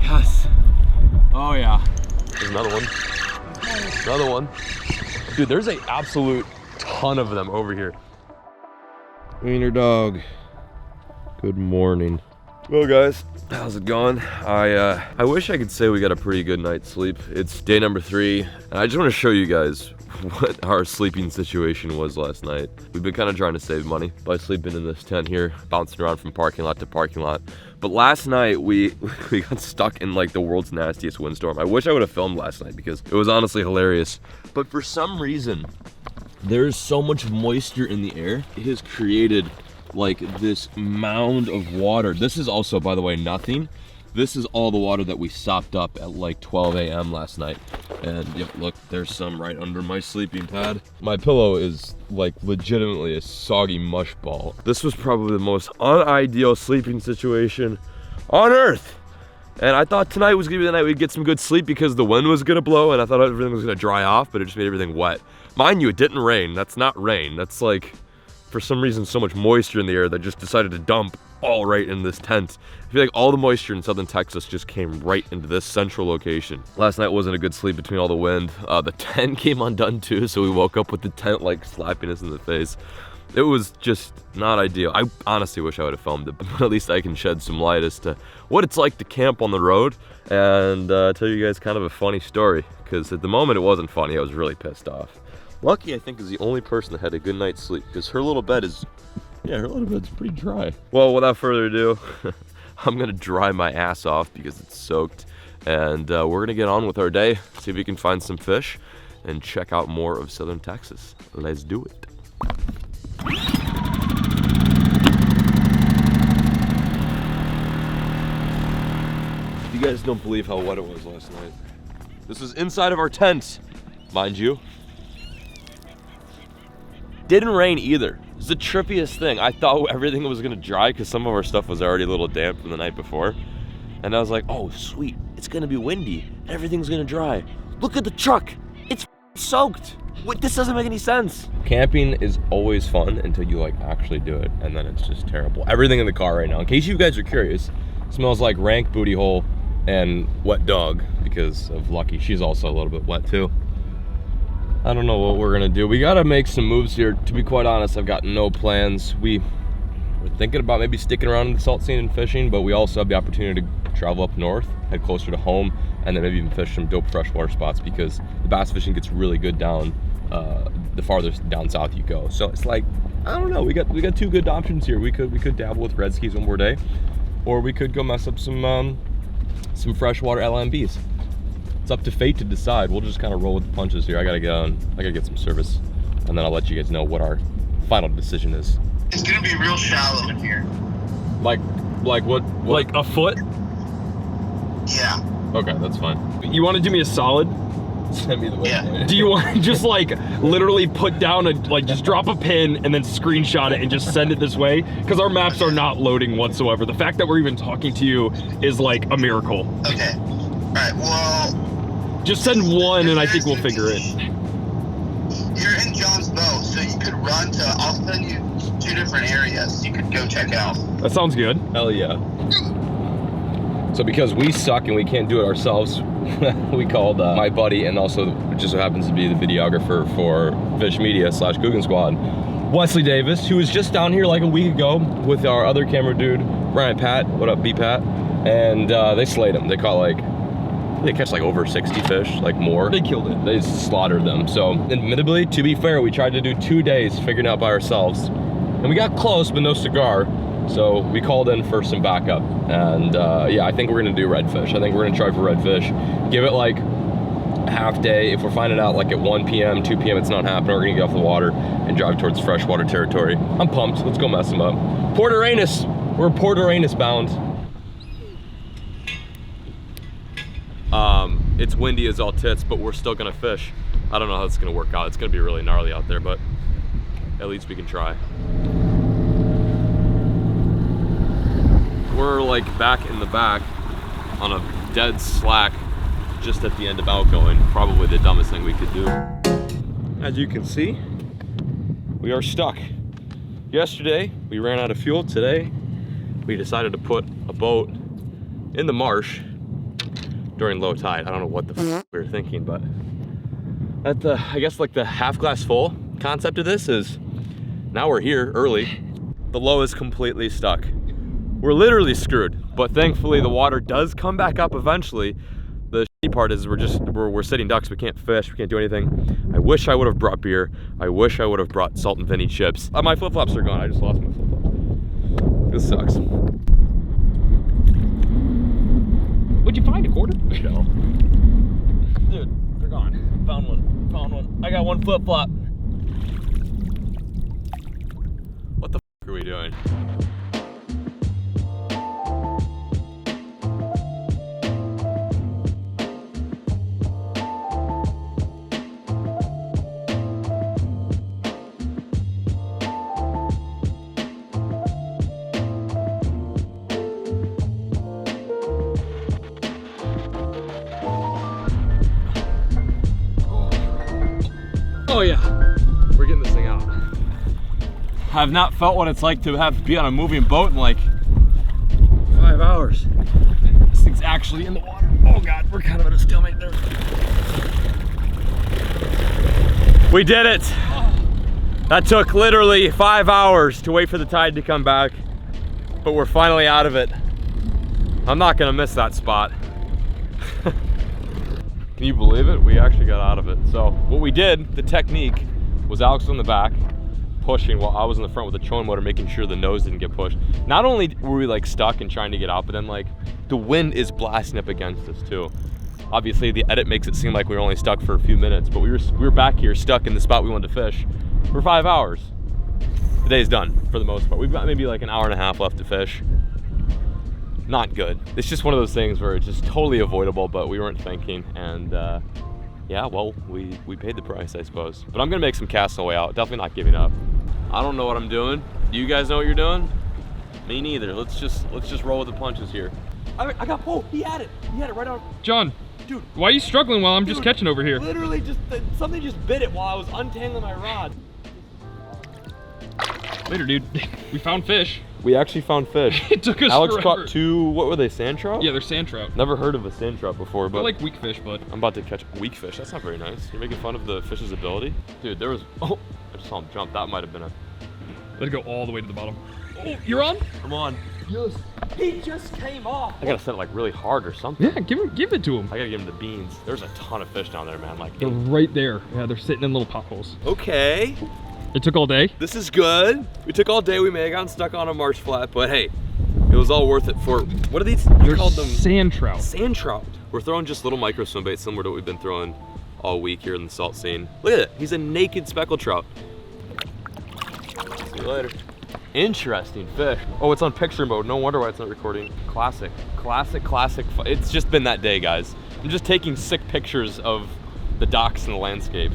Yes. Oh yeah. There's another one. Another one. Dude, there's an absolute ton of them over here. Wiener dog. Good morning. Well guys, how's it going? I wish I could say we got a pretty good night's sleep. It's day number 3, and I just want to show you guys what our sleeping situation was last night. We've been kind of trying to save money by sleeping in this tent here, bouncing around from parking lot to parking lot. But last night we got stuck in like the world's nastiest windstorm. I wish I would have filmed last night because it was honestly hilarious. But for some reason, there's so much moisture in the air. It has created like this mound of water. This is also, by the way, nothing. This is all the water that we sopped up at like 12 a.m. last night. And yep, look, there's some right under my sleeping pad. My pillow is like legitimately a soggy mush ball. This was probably the most unideal sleeping situation on earth. And I thought tonight was gonna be the night we'd get some good sleep because the wind was gonna blow and I thought everything was gonna dry off, but it just made everything wet. Mind you, it didn't rain. That's not rain. That's like, for some reason, so much moisture in the air that just decided to dump all right in this tent. I feel like all the moisture in southern Texas just came right into this central location. Last night wasn't a good sleep between all the wind. The tent came undone too, so we woke up with the tent like slapping us in the face. It was just not ideal. I honestly wish I would have filmed it, but at least I can shed some light as to what it's like to camp on the road and tell you guys kind of a funny story, because at the moment it wasn't funny. I was really pissed off. Lucky, I think, is the only person that had a good night's sleep, because her little bed is, yeah, her little bed's pretty dry. Well, without further ado, I'm gonna dry my ass off because it's soaked, and we're gonna get on with our day, see if we can find some fish, and check out more of southern Texas. Let's do it. You guys don't believe how wet it was last night. This is inside of our tent, mind you. Didn't rain either. It's the trippiest thing. I thought everything was gonna dry because some of our stuff was already a little damp from the night before. And I was like, oh sweet, it's gonna be windy. Everything's gonna dry. Look at the truck, it's soaked. Wait, this doesn't make any sense. Camping is always fun until you like actually do it, and then it's just terrible. Everything in the car right now, in case you guys are curious, smells like rank booty hole and wet dog because of Lucky. She's also a little bit wet too. I don't know what we're gonna do. We gotta make some moves here. To be quite honest, I've got no plans. We're thinking about maybe sticking around in the salt scene and fishing, but we also have the opportunity to travel up north, head closer to home, and then maybe even fish some dope freshwater spots because the bass fishing gets really good down the farther down south you go. So it's like, I don't know. We got 2 good options here. We could dabble with red skis one more day, or we could go mess up some freshwater LMBs. It's up to fate to decide. We'll just kind of roll with the punches here. I gotta get some service, and then I'll let you guys know what our final decision is. It's gonna be real shallow in here. Like what? Like a foot? Yeah. Okay, that's fine. You want to do me a solid? Send me the way. Yeah. Do you want to just like literally put down just drop a pin and then screenshot it and just send it this way? Because our maps are not loading whatsoever. The fact that we're even talking to you is like a miracle. Okay. All right. Well. Just send one and I think we'll figure it. You're in John's boat, so you could run to, I'll send you 2 different areas you could go check out. That sounds good. Hell yeah. So because we suck and we can't do it ourselves, we called my buddy, and also just so happens to be the videographer for Fish Media / Cooking Squad, Wesley Davis, who was just down here like a week ago with our other camera dude, Brian Pat. What up, B-Pat? And they slayed him. They caught they catch like over 60 fish, like more. They killed it. They slaughtered them. So admittedly, to be fair, we tried to do 2 days figuring it out by ourselves. And we got close, but no cigar. So we called in for some backup. And yeah, I think we're gonna do redfish. I think we're gonna try for redfish. Give it like a half day. If we're finding out like at 1 p.m., 2 p.m. it's not happening, we're gonna get off the water and drive towards freshwater territory. I'm pumped, let's go mess them up. Port Aranis, we're Port Aranis bound. It's windy as all tits, but we're still gonna fish. I don't know how it's gonna work out. It's gonna be really gnarly out there, but at least we can try. We're like back in the back on a dead slack just at the end of outgoing. Probably the dumbest thing we could do. As you can see, we are stuck. Yesterday, we ran out of fuel. Today, we decided to put a boat in the marsh during low tide. I don't know what the f we were thinking, but I guess like the half glass full concept of this is now we're here early. The low is completely stuck. We're literally screwed, but thankfully the water does come back up eventually. The shitty part is we're sitting ducks. We can't fish. We can't do anything. I wish I would have brought beer. I wish I would have brought salt and vinny chips. My flip flops are gone. I just lost my flip flops. This sucks. What'd you find? A quarter? No. Dude, they're gone. Found one. Found one. I got one flip flop. What the f are we doing? Oh yeah, we're getting this thing out. I've not felt what it's like to be on a moving boat in like 5 hours. This thing's actually in the water. Oh God, we're kind of at a stalemate there. We did it. That took literally 5 hours to wait for the tide to come back, but we're finally out of it. I'm not gonna miss that spot. Can you believe it? We actually got out of it. So what we did, the technique, was Alex was in the back pushing while I was in the front with the trolling motor, making sure the nose didn't get pushed. Not only were we like stuck and trying to get out, but then like the wind is blasting up against us too. Obviously the edit makes it seem like we were only stuck for a few minutes, but we were back here stuck in the spot we wanted to fish for 5 hours. The day's done for the most part. We've got maybe like an hour and a half left to fish. Not good. It's just one of those things where it's just totally avoidable, but we weren't thinking, and yeah, well, we paid the price, I suppose. But I'm gonna make some casts on the way out. Definitely not giving up. I don't know what I'm doing. Do you guys know what you're doing? Me neither. Let's just roll with the punches here. I got, oh, he had it right on. John, dude, why are you struggling while I'm just catching over here? Literally just, something just bit it while I was untangling my rod. Later, dude. We found fish. We actually found fish. It took us Alex forever. caught 2, what were they, sand trout? Yeah, they're sand trout. Never heard of a sand trout before, but They're like weak fish, but I'm about to catch weak fish. That's not very nice. You're making fun of the fish's ability? Dude, there was, oh, I just saw him jump. That might have been a... Let it go all the way to the bottom. Oh, you're on? I'm on. Yes. He just came off. I gotta set it like really hard or something. Yeah, give it to him. I gotta give him the beans. There's a ton of fish down there, man. Like, They're right there. Yeah, they're sitting in little potholes. okay. It took all day. This is good. We took all day. We may have gotten stuck on a marsh flat, but hey, it was all worth it for, what are these? You called them sand trout. Sand trout. We're throwing just little micro swim baits, similar to what we've been throwing all week here in the salt scene. Look at it. He's a naked speckled trout. See you later. Interesting fish. Oh, it's on picture mode. No wonder why it's not recording. Classic. It's just been that day, guys. I'm just taking sick pictures of the docks and the landscape.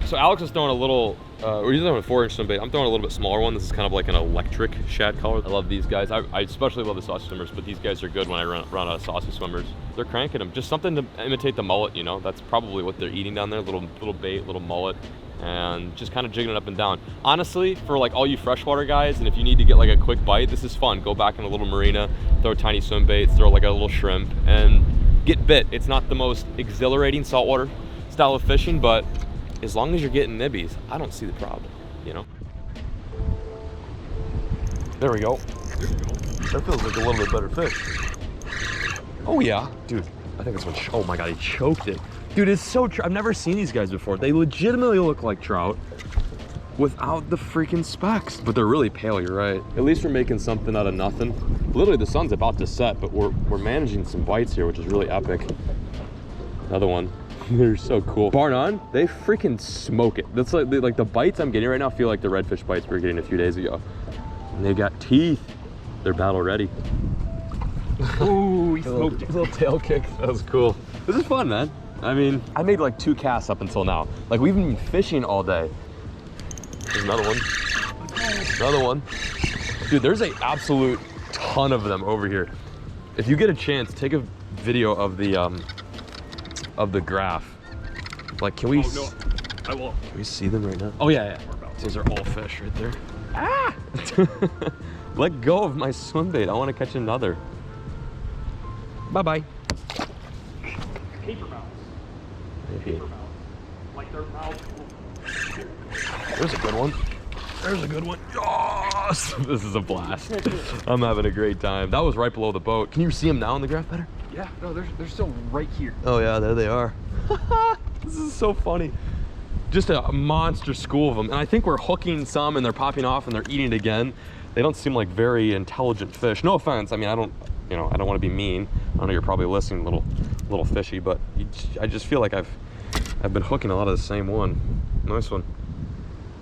So Alex is throwing a little, we're using a 4-inch swim bait. I'm throwing a little bit smaller one. This is kind of like an electric shad color. I love these guys. I especially love the saucy swimmers, but these guys are good when I run out of saucy swimmers. They're cranking them. Just something to imitate the mullet, you know? That's probably what they're eating down there. Little bait, little mullet, and just kind of jigging it up and down. Honestly, for like all you freshwater guys, and if you need to get like a quick bite, this is fun. Go back in a little marina, throw tiny swim baits, throw like a little shrimp, and get bit. It's not the most exhilarating saltwater style of fishing, but as long as you're getting nibbies, I don't see the problem, you know? There we go. That feels like a little bit better fish. Oh yeah. Dude, I think this one, oh my God, he choked it. Dude, it's so, I've never seen these guys before. They legitimately look like trout without the freaking specks, but they're really pale, you're right. At least we're making something out of nothing. Literally the sun's about to set, but we're managing some bites here, which is really epic. Another one. They're so cool. Bar none, they freaking smoke it. That's like the bites I'm getting right now feel like the redfish bites we were getting a few days ago. And they got teeth. They're battle ready. Oh, he smoked it. Little tail kick. That was cool. This is fun, man. I mean, I made like 2 casts up until now. Like, we've been fishing all day. There's another one. Another one. Dude, there's an absolute ton of them over here. If you get a chance, take a video of the graph. Like, can we? Oh, no. I will. Can we see them right now? Oh yeah, yeah. Those are all fish right there. Ah! Let go of my swim bait. I want to catch another. Bye-bye. Paper mouths. Maybe. Paper mouths. Like their mouths. There's a good one. There's a good one. Yes! This is a blast. I'm having a great time. That was right below the boat. Can you see them now in the graph better? Yeah, no, they're still right here. Oh yeah, there they are. This is so funny. Just a monster school of them. And I think we're hooking some and they're popping off and they're eating it again. They don't seem like very intelligent fish. No offense. I mean, I don't want to be mean. I know you're probably listening, little fishy, but I just feel like I've been hooking a lot of the same one. Nice one.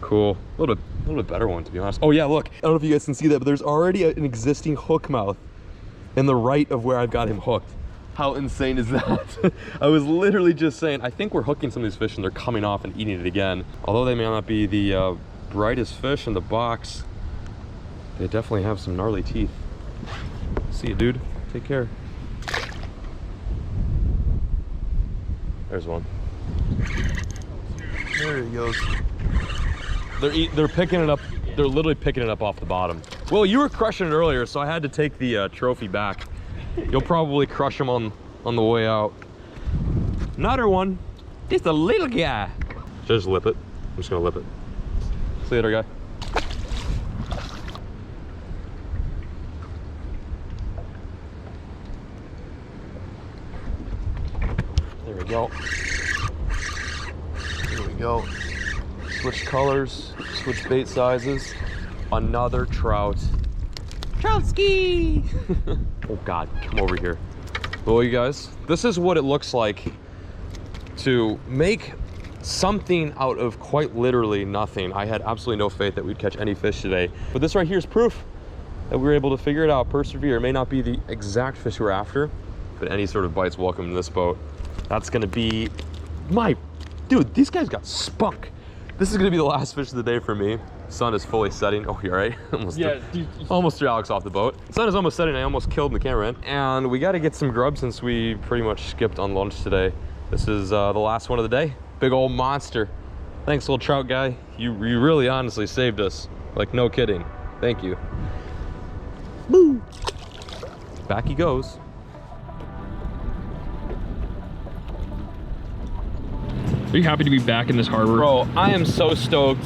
Cool. A little bit better one, to be honest. Oh yeah, look. I don't know if you guys can see that, but there's already an existing hook mouth in the right of where I've got him hooked. How insane is that? I was literally just saying, I think we're hooking some of these fish and they're coming off and eating it again. Although they may not be the brightest fish in the box, they definitely have some gnarly teeth. See you, dude. Take care. There's one. There he goes. They're picking it up. They're literally picking it up off the bottom. Well, you were crushing it earlier, so I had to take the trophy back. You'll probably crush them on the way out. Another one. Just a little guy. Just lip it. I'm just gonna lip it. See you later, guy. There we go. There we go. Switch colors, switch bait sizes. Another trout. Troutski! Oh God, come over here. Well, you guys, this is what it looks like to make something out of quite literally nothing. I had absolutely no faith that we'd catch any fish today, but this right here is proof that we were able to figure it out, persevere. It may not be the exact fish we're after, but any sort of bite's welcome in this boat. That's gonna be dude, these guys got spunk. This is gonna be the last fish of the day for me. Sun is fully setting. Oh, you're right. Almost threw Alex off the boat. Sun is almost setting. I almost killed the cameraman. And we got to get some grub since we pretty much skipped on lunch today. This is the last one of the day. Big old monster. Thanks, little trout guy. You really honestly saved us. Like, no kidding. Thank you. Boo! Back he goes. Are you happy to be back in this harbor? Bro, I am so stoked.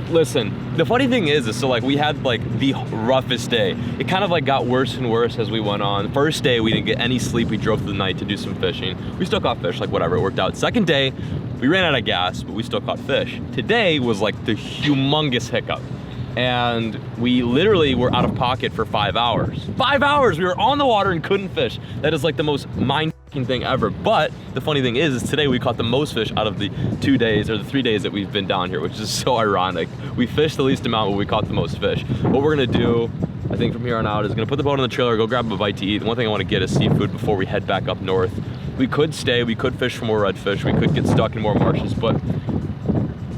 Listen, the funny thing is so like we had like the roughest day. It kind of like got worse and worse as we went on. First day, we didn't get any sleep. We drove through the night to do some fishing. We still caught fish, like whatever, it worked out. Second day, we ran out of gas, but we still caught fish. Today was like the humongous hiccup. And we literally were out of pocket for 5 hours. 5 hours, we were on the water and couldn't fish. That is like the most mind-fucking thing ever. But the funny thing is today we caught the most fish out of the 2 days or the 3 days that we've been down here, which is so ironic. We fished the least amount, but we caught the most fish. What we're gonna do, I think from here on out, is gonna put the boat on the trailer, go grab a bite to eat. And one thing I wanna get is seafood before we head back up north. We could stay, we could fish for more redfish, we could get stuck in more marshes, but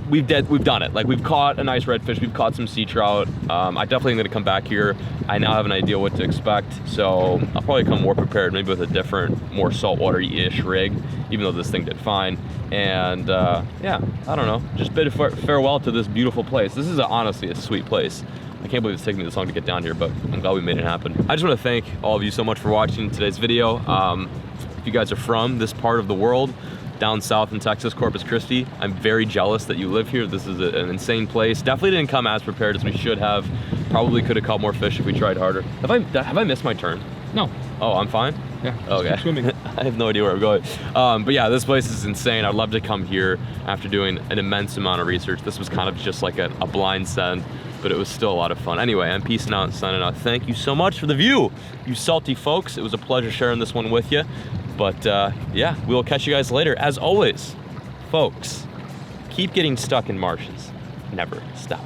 we've done it. Like, we've caught a nice redfish, we've caught some sea trout. I definitely am gonna come back here. I now have an idea what to expect, so I'll probably come more prepared, maybe with a different, more saltwater-ish rig, even though this thing did fine. And yeah, I don't know, just bid farewell to this beautiful place. This is honestly a sweet place. I can't believe it's taken me this long to get down here, but I'm glad we made it happen. I just want to thank all of you so much for watching today's video. If you guys are from this part of the world, down south in Texas, Corpus Christi, I'm very jealous that you live here. This is an insane place. Definitely didn't come as prepared as we should have. Probably could have caught more fish if we tried harder. Have I missed my turn? No. Oh, I'm fine? Yeah. Okay. Swimming. I have no idea where I'm going. But yeah, this place is insane. I'd love to come here after doing an immense amount of research. This was kind of just like a blind send, but it was still a lot of fun. Anyway, I'm peacing out and signing out. Thank you so much for the view, you salty folks. It was a pleasure sharing this one with you. But yeah, we'll catch you guys later. As always, folks, keep getting stuck in marshes. Never stop.